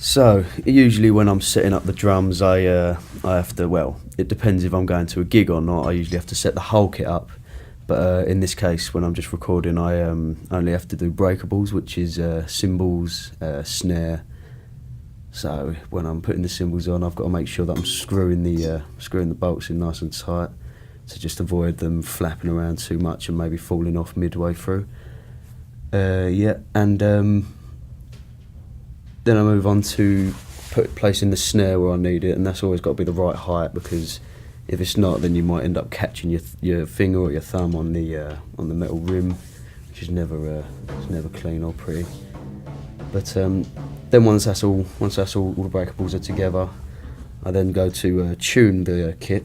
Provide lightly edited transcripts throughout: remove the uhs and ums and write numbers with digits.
So usually when I'm setting up the drums, I have to. Well, it depends if I'm going to a gig or not. I usually have to set the whole kit up, but in this case, when I'm just recording, I only have to do breakables, which is cymbals, snare. So when I'm putting the cymbals on, I've got to make sure that I'm screwing the bolts in nice and tight to just avoid them flapping around too much and maybe falling off midway through. Yeah, and then I move on to placing the snare where I need it, and that's always got to be the right height, because if it's not, then you might end up catching your finger or your thumb on the metal rim, which is never clean or pretty. But then once that's all the breakables are together, I then go to tune the kit,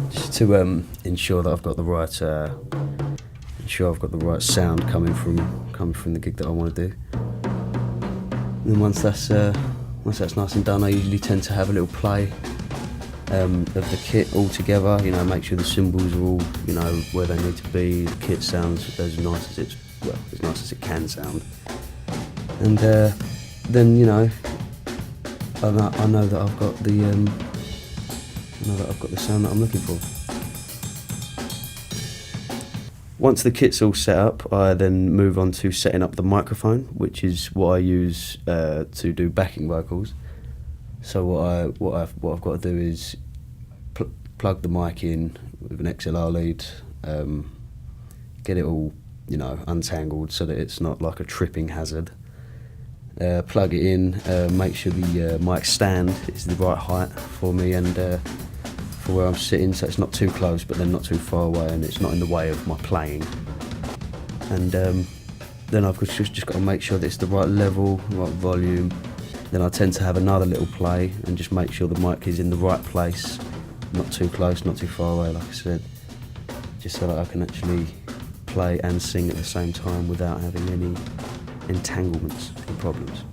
just to ensure that I've got the right sound coming from the gig that I want to do. And then once that's nice and done, I usually tend to have a little play of the kit all together. You know, make sure the cymbals are all where they need to be. The kit sounds as nice as it can sound. And then I know that I've got the sound that I'm looking for. Once the kit's all set up, I then move on to setting up the microphone, which is what I use to do backing vocals. So what I've got to do is plug the mic in with an XLR lead, get it all untangled so that it's not like a tripping hazard. Plug it in, make sure the mic stand is the right height for me and for where I'm sitting, so it's not too close but then not too far away, and it's not in the way of my playing. And then I've just got to make sure that it's the right level, right volume. Then I tend to have another little play and just make sure the mic is in the right place, not too close, not too far away, like I said, just so that I can actually play and sing at the same time without having any entanglements and problems.